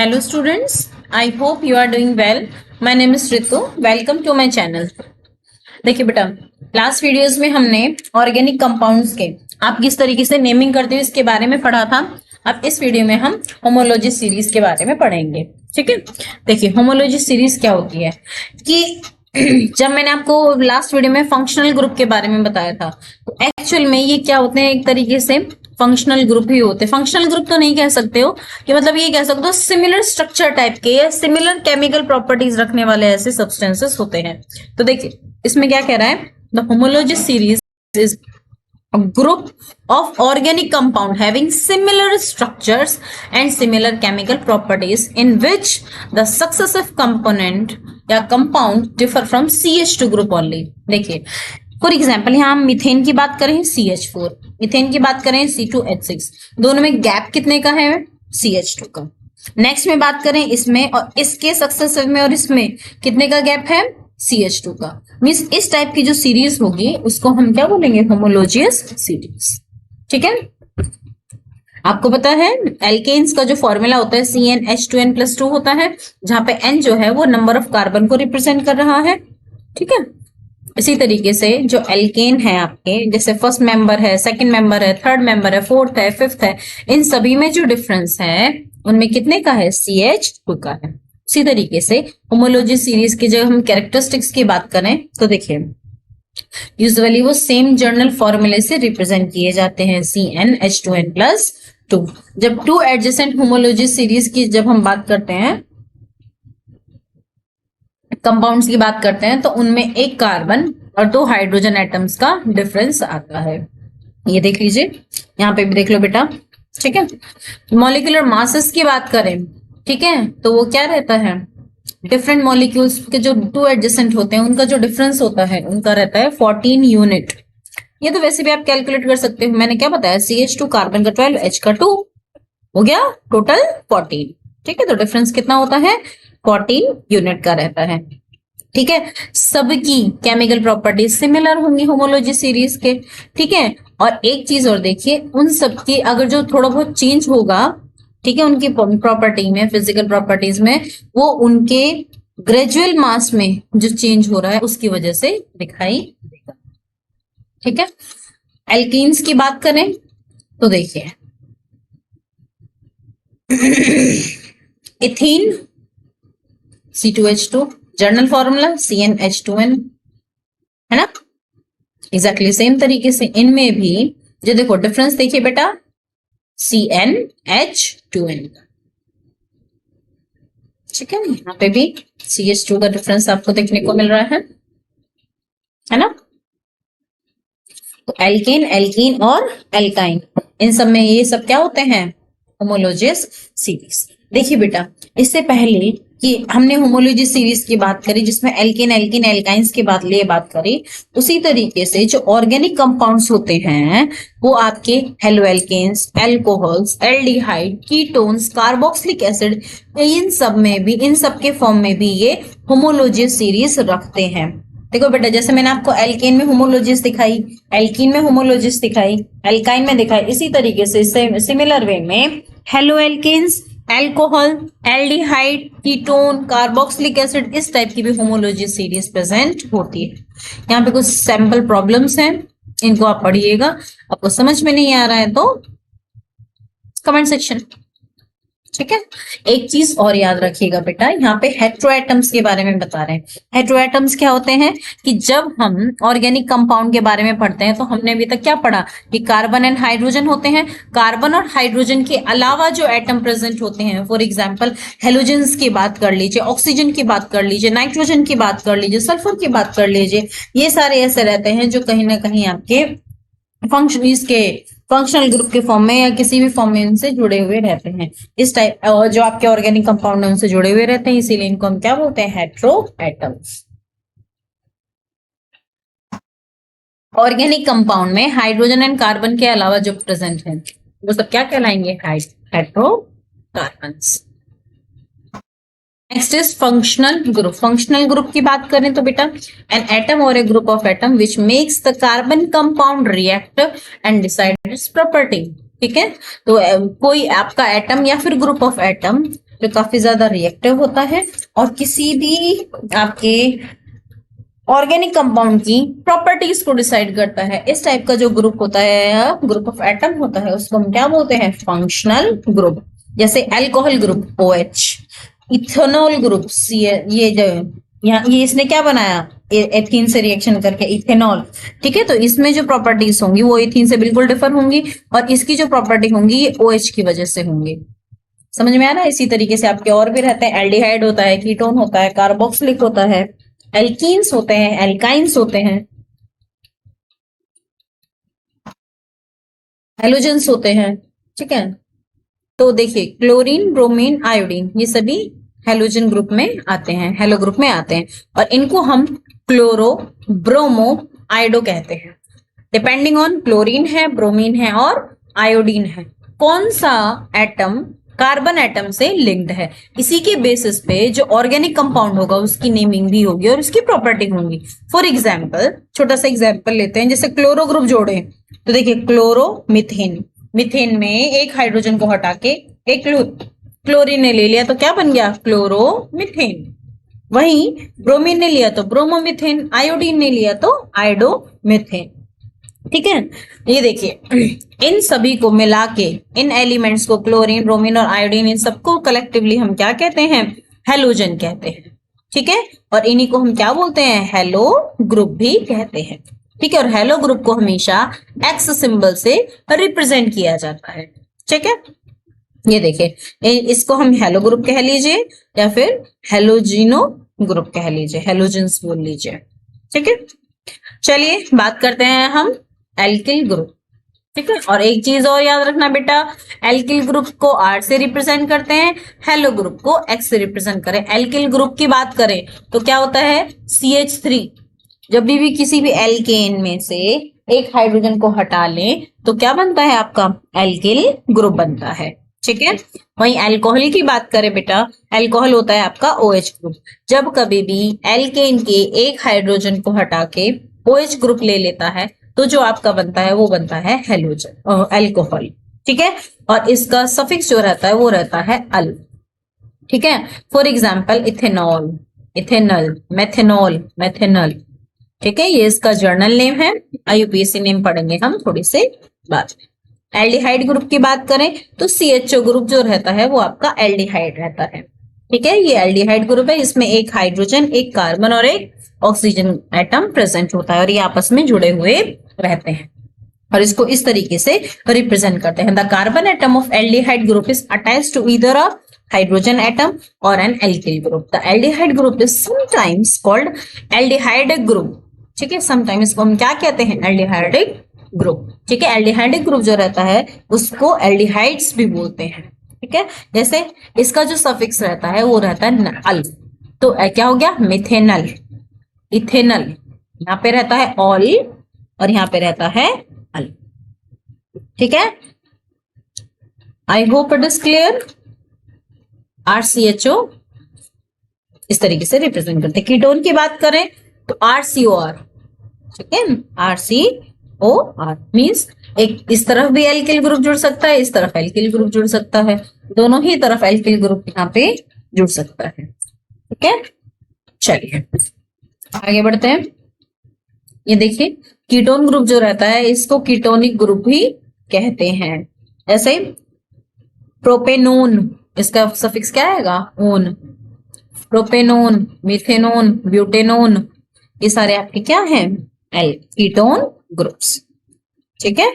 Hello students, I hope you are doing well. My name is Ritu. Welcome to my channel. देखिए बेटा, last videos में हमने organic compounds के आप किस तरीके से नेमिंग करते हो इसके बारे में पढ़ा था। अब इस वीडियो में हम होमोलॉजी सीरीज के बारे में पढ़ेंगे। ठीक है, देखिए होमोलॉजी सीरीज क्या होती है कि जब मैंने आपको लास्ट वीडियो में फंक्शनल ग्रुप के बारे में बताया था, तो एक्चुअल में ये क्या होते हैं, एक तरीके से फंक्शनल ग्रुप ही होते हैं। फंक्शनल ग्रुप तो नहीं कह सकते हो कि मतलब ये कह सकते हो सिमिलर स्ट्रक्चर टाइप के या सिमिलर केमिकल प्रॉपर्टीज रखने वाले ऐसे सब्सटेंसेस होते हैं। तो देखिए इसमें क्या कह रहा है, the homology series is a group of organic compound having similar structures and similar chemical properties in which the successive component या compound differ from CH2 group only। देखिए फॉर एग्जाम्पल यहाँ हम मीथेन की बात करें CH4, मीथेन की बात करें C2H6, दोनों में गैप कितने का है, CH2 का। नेक्स्ट में बात करें इसमें और इसके सक्सेसिव में और इसमें कितने का गैप है, CH2 का। मींस इस टाइप की जो सीरीज होगी उसको हम क्या बोलेंगे, होमोलॉजियस सीरीज। ठीक है, आपको पता है एल्केन्स का जो फॉर्मूला होता है CnH2n+2 होता है, जहां पे n जो है वो नंबर ऑफ कार्बन को रिप्रेजेंट कर रहा है। ठीक है, इसी तरीके से जो एल्केन है आपके, जैसे फर्स्ट मेंबर है, सेकंड मेंबर है, थर्ड मेंबर है, फोर्थ है, फिफ्थ है, इन सभी में जो डिफरेंस है उनमें कितने का है, CH2 का है। इसी तरीके से होमोलॉजी सीरीज की जब हम कैरेक्टरिस्टिक्स की बात करें तो देखिए यूजुअली वो सेम जर्नल फॉर्मूले से रिप्रेजेंट किए जाते हैं, CnH2n+2। जब टू एडजेसेंट होमोलॉजी सीरीज की जब हम बात करते हैं, कंपाउंड्स की बात करते हैं, तो उनमें एक कार्बन और दो हाइड्रोजन एटम्स का डिफरेंस आता है। ये देख लीजिए, यहाँ पे भी देख लो बेटा। ठीक है, मॉलिक्यूलर मासेस की बात करें, ठीक है, तो वो क्या रहता है, डिफरेंट मॉलिक्यूल्स के जो टू एडजेसेंट होते हैं उनका जो डिफरेंस होता है उनका रहता है 14 यूनिट। ये तो वैसे भी आप कैलकुलेट कर सकते हो, मैंने क्या बताया, CH2 कार्बन का 12, H का 2 हो गया, टोटल 14। ठीक है, तो डिफरेंस कितना होता है, 14 यूनिट का रहता है। ठीक है, सबकी केमिकल प्रॉपर्टीज सिमिलर होंगी होमोलॉजी सीरीज के। ठीक है, और एक चीज और देखिए, उन सबकी अगर जो थोड़ा बहुत चेंज होगा, ठीक है, उनकी प्रॉपर्टी में, फिजिकल प्रॉपर्टीज में, वो उनके ग्रेजुअल मास में जो चेंज हो रहा है उसकी वजह से दिखाई देगा। ठीक है, एल्कीन्स की बात करें तो देखिए ethene C2H2, journal formula CnH2n, है ना, एग्जैक्टली सेम तरीके से इनमें भी जो देखो डिफरेंस देखिए बेटा, CnH2n। ठीक है, यहाँ पे भी CH2 का डिफरेंस आपको देखने को मिल रहा है ना। तो एल्केन, एल्कीन और एल्काइन, इन सब में ये सब क्या होते हैं, होमोलॉजियस सीरीज। देखिए बेटा, इससे पहले कि हमने होमोलॉजी सीरीज की बात करी जिसमें एल्केन, एल्कीन, एल्काइंस की बात करी, उसी तरीके से जो ऑर्गेनिक कंपाउंड्स होते हैं वो आपके haloalkanes, alcohols, aldehyde, ketones, carboxylic acid, इन सब में भी, इन सब के फॉर्म में भी ये होमोलॉजी सीरीज रखते हैं। देखो बेटा, जैसे मैंने आपको एल्केन में होमोलॉजिस दिखाई, एल्कीन में होमोलॉजिस दिखाई, एल्काइन में दिखाई, इसी तरीके से सिमिलर वे में haloalkanes, alcohol, aldehyde, ketone, carboxylic acid, इस टाइप की भी होमोलॉजी सीरीज प्रेजेंट होती है। यहाँ पे कुछ सैंपल प्रॉब्लम्स हैं, इनको आप पढ़िएगा। आपको समझ में नहीं आ रहा है तो कमेंट सेक्शन। ठीक है, एक चीज और याद रखिएगा बेटा, यहाँ पे हेट्रोएटम्स के बारे में बता रहे हैं। हेट्रोएटम्स क्या होते हैं कि जब हम ऑर्गेनिक कंपाउंड के बारे में पढ़ते हैं तो हमने अभी तक क्या पढ़ा कि कार्बन एंड हाइड्रोजन होते हैं। कार्बन और हाइड्रोजन के अलावा जो एटम प्रेजेंट होते हैं, फॉर एग्जाम्पल हेलोजेंस की बात कर लीजिए, ऑक्सीजन की बात कर लीजिए, नाइट्रोजन की बात कर लीजिए, सल्फर की बात कर लीजिए, ये सारे ऐसे रहते हैं जो कहीं ना कहीं आपके फंक्शनल ग्रुप के फॉर्म में या किसी भी फॉर्म में उनसे जुड़े हुए रहते हैं। इस टाइप जो आपके ऑर्गेनिक कंपाउंड है उनसे जुड़े हुए रहते हैं, इसीलिए इनको हम क्या बोलते हैं, हेट्रोएटम्स। ऑर्गेनिक कंपाउंड में हाइड्रोजन एंड कार्बन के अलावा जो प्रेजेंट है वो सब क्या कहलाएंगे, heterocarbons. Next is functional group. Functional group की बात करें तो बेटा, एन एटम और a group of atom which makes the carbon compound react and decide its property. ठीक है, तो कोई आपका एटम या फिर ग्रुप ऑफ एटम जो काफी ज्यादा रिएक्टिव होता है और किसी भी आपके ऑर्गेनिक कंपाउंड की प्रॉपर्टीज को डिसाइड करता है। इस टाइप का जो ग्रुप होता है, ग्रुप ऑफ एटम होता है, उसको हम क्या बोलते हैं? Functional group. जैसे alcohol group OH, ethanol group ये जो यहाँ ये इसने क्या बनाया? एथीन से रिएक्शन करके इथेनॉल। ठीक है, तो इसमें जो प्रॉपर्टीज होंगी वो एथीन से बिल्कुल डिफर होंगी और इसकी जो प्रॉपर्टी होंगी ये OH की वजह से होंगी। समझ में आ रहा है? इसी तरीके से आपके और भी रहते हैं। एल्डिहाइड होता है, कीटोन होता है, कार्बोक्सिलिक होता है, एल्कीन्स होते हैं, एल्काइंस होते हैं, हेलोजेंस होते हैं। ठीक है, तो देखिए क्लोरीन, ब्रोमीन, आयोडीन ये सभी हेलोजन ग्रुप में आते हैं, हेलो ग्रुप में आते हैं और इनको हम क्लोरो, ब्रोमो, आयोडो कहते हैं। डिपेंडिंग ऑन क्लोरीन है, ब्रोमीन है और आयोडीन है, कौन सा एटम कार्बन एटम से लिंक्ड है, इसी के बेसिस पे जो ऑर्गेनिक कंपाउंड होगा उसकी नेमिंग भी होगी और उसकी प्रॉपर्टी होंगी। फॉर एग्जाम्पल, छोटा सा एग्जाम्पल लेते हैं, जैसे क्लोरो ग्रुप जोड़े तो देखिए क्लोरो मिथेन, मिथेन में एक हाइड्रोजन को हटा के एक क्लोरीन ने ले लिया तो क्या बन गया? Chloro methane. वहीं ब्रोमीन ने लिया तो ब्रोमोमिथेन, आयोडीन ने लिया तो आयोडो मिथेन। ठीक है, ये देखिए इन सभी को मिला के, इन एलिमेंट्स को क्लोरीन, ब्रोमीन और आयोडीन, इन सबको कलेक्टिवली हम क्या कहते हैं? हेलोजन कहते हैं। ठीक है, और इन्हीं को हम क्या बोलते हैं? हेलो ग्रुप भी कहते हैं। ठीक है, और हेलो ग्रुप को हमेशा एक्स सिंबल से रिप्रेजेंट किया जाता है। ठीक है, ये देखिए इसको हम हेलो ग्रुप कह लीजिए या फिर हेलोजिनो ग्रुप कह लीजिए, हेलोजेंस बोल लीजिए। ठीक है, चलिए बात करते हैं हम एल्किल ग्रुप। ठीक है, और एक चीज और याद रखना बेटा, एल्किल ग्रुप को R से रिप्रेजेंट करते हैं, हेलो ग्रुप को X से रिप्रेजेंट करें। एल्किल ग्रुप की बात करें तो क्या होता है? CH3। जब भी किसी भी एल्केन में से एक हाइड्रोजन को हटा लें तो क्या बनता है? आपका एल्किल ग्रुप बनता है। ठीक है, वहीं अल्कोहल की बात करें बेटा, अल्कोहल होता है आपका OH ग्रुप। जब कभी भी एल्केन के एक हाइड्रोजन को हटा के OH ग्रुप ले लेता है तो जो आपका बनता है वो बनता है हेलोजन, अल्कोहल। ठीक है, और इसका सफिक्स जो रहता है वो रहता है अल। ठीक है, for example ethanol, ethanal, methanol, methanal. ठीक है, ये इसका जर्नल नेम है, IUPAC नेम पढ़ेंगे हम थोड़ी से बाद में। एल्डिहाइड ग्रुप की बात करें तो CHO ग्रुप जो रहता है वो आपका एल्डिहाइड रहता है। ठीक है, ये एल्डिहाइड ग्रुप है, इसमें एक हाइड्रोजन, एक कार्बन और एक ऑक्सीजन एटम प्रेजेंट होता है और ये आपस में जुड़े हुए रहते हैं और इसको इस तरीके से रिप्रेजेंट करते हैं। The carbon atom of aldehyde group is attached to either a hydrogen atom और an alkyl group. The aldehyde group is sometimes called aldehydic group. ठीक है, समटाइम्स इसको हम क्या कहते हैं? Aldehydic group. ठीक है, एल्डिहाइडिक ग्रुप जो रहता है उसको एल्डिहाइड्स भी बोलते हैं। ठीक है, जैसे इसका जो सफिक्स रहता है वो रहता है अल, तो क्या हो गया? Methanal, ethanal. यहाँ पे रहता है ऑल और यहाँ पे रहता है अल। ठीक है, I hope it is clear. RCHO इस तरीके से रिप्रेजेंट करते हैं। कीटोन की बात करें तो RCOR। ठीक है, RCOR मीन्स एक इस तरफ भी एल्किल ग्रुप जुड़ सकता है, इस तरफ एल्किल ग्रुप जुड़ सकता है, दोनों ही तरफ एल्किल ग्रुप यहाँ पे जुड़ सकता है। ठीक है, चलिए आगे बढ़ते हैं। ये देखिए कीटोन ग्रुप जो रहता है इसको कीटोनिक ग्रुप भी कहते हैं। ऐसे प्रोपेनोन, इसका सफिक्स क्या आएगा? ओन। प्रोपेनोन, मिथेनोन, ब्यूटेनोन, ये सारे आपके क्या हैं? Ketone groups. ठीक है,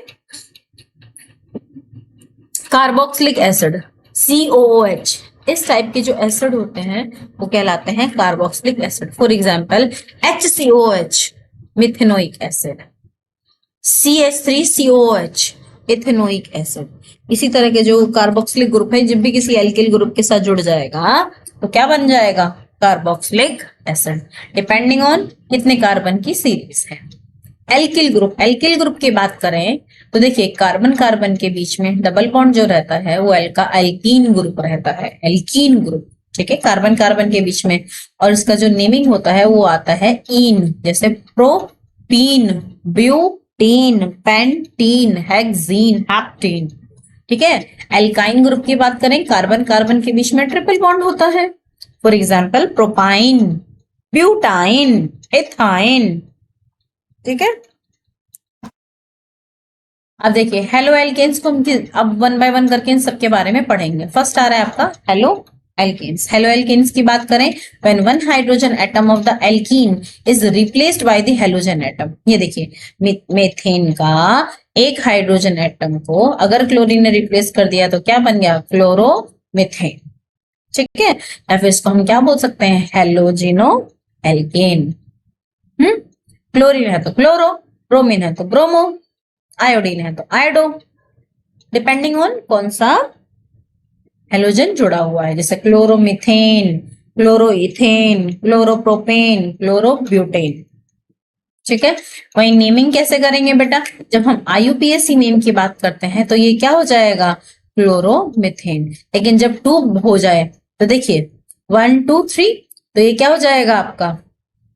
कार्बोक्सिलिक एसिड COOH, इस टाइप के जो एसिड होते हैं वो कहलाते हैं carboxylic acid. For example HCOH, methanoic acid, CH3COOH, ethanoic acid. इसी तरह के जो कार्बोक्सिलिक ग्रुप है जब भी किसी एल्किल ग्रुप के साथ जुड़ जाएगा तो क्या बन जाएगा? कार्बोक्सिलिक एसिड, डिपेंडिंग ऑन कितने कार्बन की सीरीज है। एल्किल ग्रुप, एल्किल ग्रुप की बात करें तो देखिए कार्बन कार्बन के बीच में डबल बॉन्ड जो रहता है वो एल्कीन ग्रुप रहता है, एल्कीन ग्रुप। ठीक है, कार्बन कार्बन के बीच में, और इसका जो नेमिंग होता है वो आता है इन, जैसे प्रोपीन, ब्यूटीन, पेंटीन, हेक्सीन, हेप्टीन। ठीक है। एल्काइन ग्रुप की बात करें, कार्बन कार्बन के बीच में ट्रिपल बॉन्ड होता है। For example propyne, butyne, ethyne. ठीक है। अब देखिए हेलो एल्केन्स को हम अब वन बाय वन करके इन सबके बारे में पढ़ेंगे। फर्स्ट आ रहा है आपका हेलो एल्केन्स। हेलो एल्केन्स की बात करें, when one hydrogen atom of the alkene is replaced by the halogen atom. ये देखिए मेथेन का एक हाइड्रोजन एटम को अगर क्लोरीन ने रिप्लेस कर दिया तो क्या बन गया, क्लोरोमीथेन। ठीक है। या फिर इसको हम क्या बोल सकते हैं, हेलोजिनो एल्केन। क्लोरीन है तो क्लोरो, ब्रोमीन है तो ब्रोमो, आयोडीन है तो आयोडो, डिपेंडिंग ऑन कौन सा हेलोजन जुड़ा हुआ है, जैसे क्लोरोमीथेन, क्लोरोइथेन, क्लोरोप्रोपेन, क्लोरोब्यूटेन। ठीक है। वही नेमिंग कैसे करेंगे बेटा, जब हम आईयूपीएसी नेम की बात करते हैं तो ये क्या हो जाएगा, क्लोरोमीथेन। लेकिन जब 2 हो जाए तो देखिए 1 2 3 तो ये क्या हो जाएगा आपका,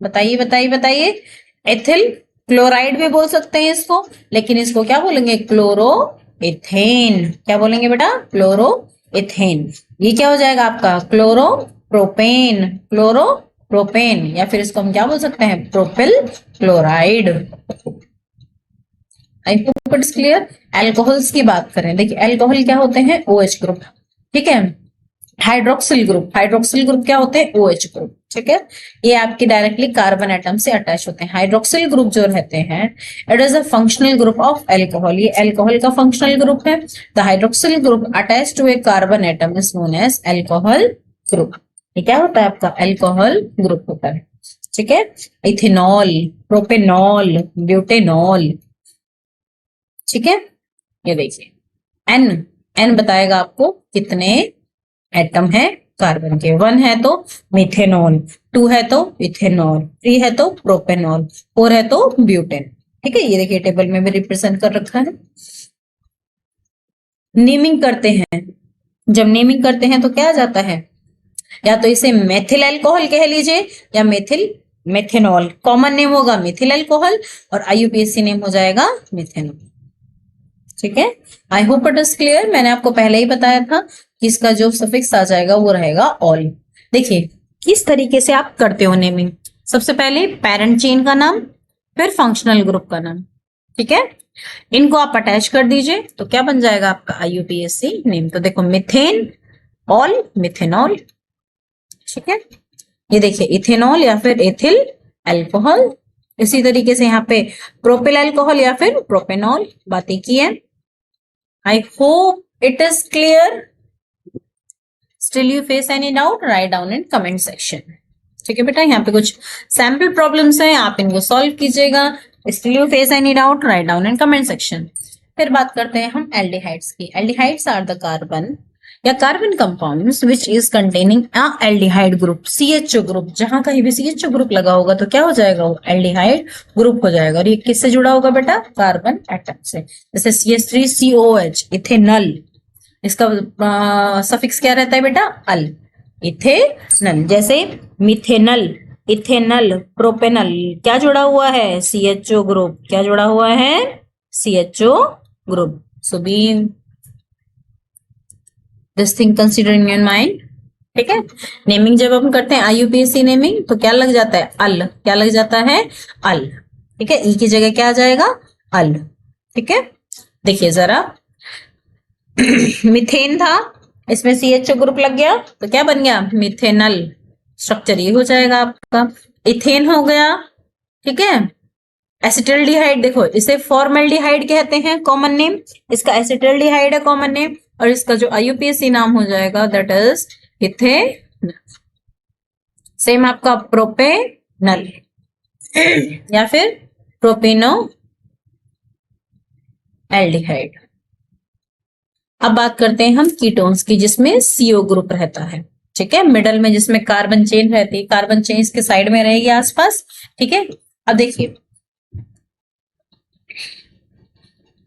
बताइए बताइए बताइए। एथिल क्लोराइड भी बोल सकते हैं इसको, लेकिन इसको क्या बोलेंगे, क्लोरो इथेन। क्या बोलेंगे बेटा, क्लोरो इथेन। ये क्या हो जाएगा आपका, क्लोरो प्रोपेन, क्लोरो प्रोपेन। या फिर इसको हम क्या बोल सकते हैं, propyl chloride. I hope it's clear. Alcohols की बात करें, देखिए एल्कोहल क्या होते हैं, OH ग्रुप। ठीक है। हाइड्रोक्सिल ग्रुप, हाइड्रोक्सिल ग्रुप क्या होते हैं, OH ग्रुप। ठीक है। ये आपके डायरेक्टली कार्बन एटम से अटैच होते हैं। हाइड्रोक्सिल ग्रुप जो रहते हैं, it is a functional group of alcohol. ये एल्कोहल का फंक्शनल ग्रुप है। The hydroxyl group attach to a carbon atom is known as alcohol group. ये क्या होता है आपका, एल्कोहल ग्रुप होता है। ठीक है। Ethanol, propanol, butanol. ठीक है। ये देखिए एन बताएगा आपको कितने एटम है कार्बन के। 1 है तो मिथेनॉल, 2 है तो इथेनॉल, 3 है तो प्रोपेनॉल, 4 है तो ब्यूटेन। ठीक है। ये देखिए टेबल में भी रिप्रेजेंट कर रखा है। नेमिंग करते हैं, जब नेमिंग करते हैं तो क्या आ जाता है, या तो इसे मेथिल अल्कोहल कह लीजिए या मेथिल मेथेनॉल। कॉमन नेम होगा मिथिल अल्कोहल और आईयूपीएसी नेम हो जाएगा मिथेनॉल। ठीक है। I hope it is clear. मैंने आपको पहले ही बताया था कि इसका जो सफिक्स आ जाएगा वो रहेगा ऑल। देखिए किस तरीके से आप करते हो नेमिंग, सबसे पहले पेरेंट चेन का नाम, फिर फंक्शनल ग्रुप का नाम। ठीक है। इनको आप अटैच कर दीजिए तो क्या बन जाएगा आपका आईयूपीएसी नेम। तो देखो मिथेन, ऑल, मिथेनॉल। ठीक है। ये देखिए इथेनॉल या फिर एथिल अल्कोहल। इसी तरीके से यहाँ पे प्रोपिल अल्कोहल या फिर प्रोपेनॉल बातें की है। I hope it is clear. Still you face any doubt, write down in comment section. ठीक है बेटा, यहाँ पे कुछ सैंपल प्रॉब्लम्स हैं, आप इनको सॉल्व कीजिएगा। Still you face any doubt, write down in comment section. फिर बात करते हैं हम एल्डिहाइड्स की। एल्डिहाइड्स आर द कार्बन या carbon compounds which is containing a aldehyde group, CHO group. जहां कहीं भी CHO ग्रुप लगा होगा तो क्या हो जाएगा, वो एल्डिहाइड ग्रुप हो जाएगा। और ये किससे जुड़ा होगा बेटा, कार्बन एटम से। जैसे CH3COH, इथेनल, इसका सफिक्स क्या रहता है बेटा, अल, इथेनल। जैसे मिथेनल, इथेनल, प्रोपेनल, क्या जुड़ा हुआ है, CHO ग्रुप। क्या जुड़ा हुआ है, CHO group. So be this thing consider in your mind. ठीक है। नेमिंग जब हम करते हैं आईयूपीएसी नेमिंग तो क्या लग जाता है, अल। क्या लग जाता है, अल। ठीक है। ई की जगह क्या आ जाएगा, अल। ठीक है। देखिए जरा मिथेन था, इसमें CHO ग्रुप लग गया तो क्या बन गया, मिथेनल। स्ट्रक्चर ये हो जाएगा आपका। इथेन हो गया। ठीक है। एसिटल्डिहाइड, देखो इसे फॉर्मल्डिहाइड कहते हैं, कॉमन नेम। इसका एसिटल्डिहाइड है कॉमन नेम, और इसका जो आईयूपीएसी नाम हो जाएगा दैट इज इथेनल। सेम आपका प्रोपेनल या फिर प्रोपेनो एल्डिहाइड। अब बात करते हैं हम कीटोन्स की, जिसमें CO ग्रुप रहता है। ठीक है। मिडल में जिसमें कार्बन चेन रहती है, कार्बन चेन इसके साइड में रहेगी आसपास। ठीक है। अब देखिए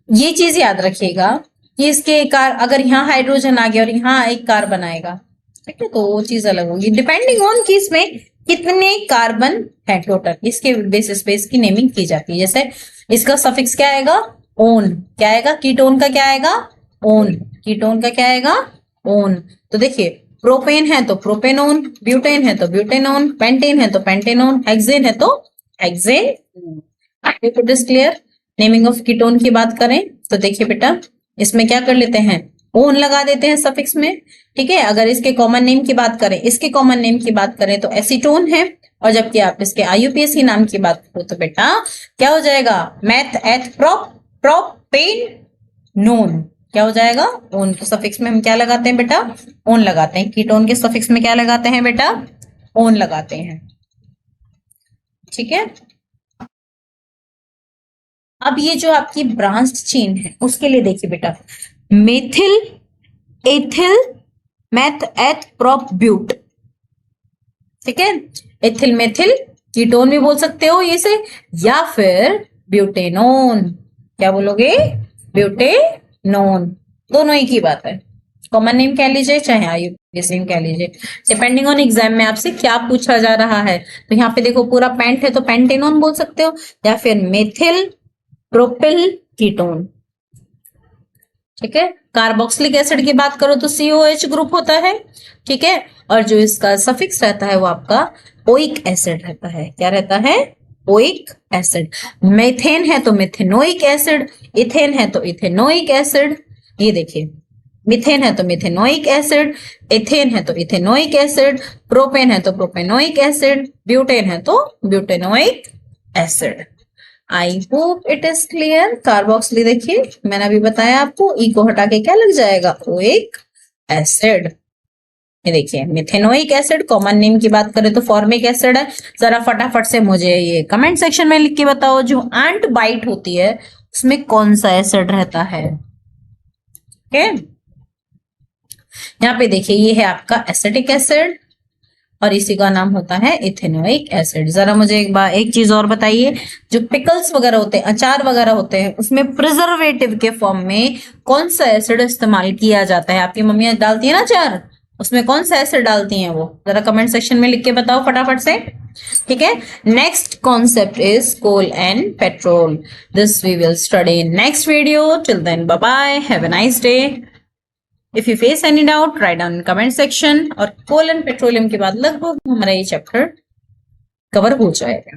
ये चीज याद रखिएगा कि इसके अगर यहाँ हाइड्रोजन आ गया और यहाँ एक कार्बन आएगा, ठीक है, तो वो चीज अलग होगी डिपेंडिंग ऑन कि इसमें कितने कार्बन है टोटल। इसके बेसिस पे इसकी नेमिंग की जाती है। जैसे इसका सफिक्स क्या आएगा, ओन। क्या आएगा, कीटोन का क्या आएगा, ओन, कीटोन का क्या आएगा? ओन। तो देखिए प्रोपेन है तो प्रोपेनोन, ब्यूटेन है तो ब्यूटेनोन, पेंटेन है तो पेंटेनोन, हेक्सेन है तो hexane. It is clear. Naming of ketone की बात करें तो देखिए बेटा इसमें क्या कर लेते हैं, ओन लगा देते हैं सफिक्स में, ठीक है। अगर इसके कॉमन नेम की बात करें, इसके कॉमन नेम की बात करें तो एसीटोन है, और जबकि आप इसके आईयूपीएसी नाम की बात करो तो बेटा क्या हो जाएगा? Math eth prop propane known. क्या हो जाएगा? ओन के सफिक्स में हम क्या लगाते हैं बेटा? ओन लगाते हैं। कीटोन के सफिक्स में क्या लगाते हैं बेटा? ओन लगाते हैं, ठीक है। अब ये जो आपकी ब्रांच्ड चेन है उसके लिए देखिए बेटा, methyl ethyl meth eth prop but, ठीक है। एथिल मेथिल कीटोन भी बोल सकते हो ये से, या फिर ब्यूटेनोन। क्या बोलोगे? ब्यूटेनोन। दोनों ही की बात है। कॉमन नेम कह लीजिए चाहे आईयूपीएसी नेम कह लीजिए, डिपेंडिंग ऑन एग्जाम में आपसे क्या पूछा जा रहा है। तो यहाँ पे देखो पूरा पेंट है तो पेंटेनोन बोल सकते हो, या फिर मेथिल प्रोपिल कीटोन, ठीक है। कार्बोक्सिलिक एसिड की बात करो तो COH ग्रुप होता है, ठीक है। और जो इसका सफिक्स रहता है वो आपका ओइक एसिड रहता है। क्या रहता है? Oic acid. मेथेन है तो मेथेनोइक एसिड, इथेन है तो इथेनोइक एसिड। ये देखिए मिथेन है तो मिथेनोइक एसिड, एथेन है तो इथेनोइक एसिड, प्रोपेन है तो प्रोपेनोइक एसिड, ब्यूटेन है तो butanoic acid. I hope it is clear. Carboxyl देखिए मैंने अभी बताया आपको, ई को हटा के क्या लग जाएगा? Oic acid. ये देखिए मिथेनोइक एसिड, कॉमन नेम की बात करें तो फॉर्मिक एसिड है। जरा फटाफट से मुझे ये कमेंट सेक्शन में लिख के बताओ, जो एंट बाइट होती है उसमें कौन सा एसिड रहता है? ओके, यहाँ पे देखिए ये है आपका एसिटिक एसिड और इसी का नाम होता है इथेनोइक एसिड। जरा मुझे एक चीज और बताइए, जो पिकल्स वगैरह होते हैं, अचार वगैरह होते हैं, उसमें प्रिजर्वेटिव के फॉर्म में कौन सा एसिड इस्तेमाल किया जाता है? आपकी मम्मियां डालती है ना अचार, उसमें कौन सा एसिड डालती हैं वो? जरा कमेंट सेक्शन में लिख के बताओ फटाफट से, ठीक है। Next concept is coal and petrol. This we will study in next video. Till then bye bye, have a nice day. If you face any doubt write down in comment section. और coal and petroleum के बाद लगभग हमारा ये chapter cover हो जाएगा।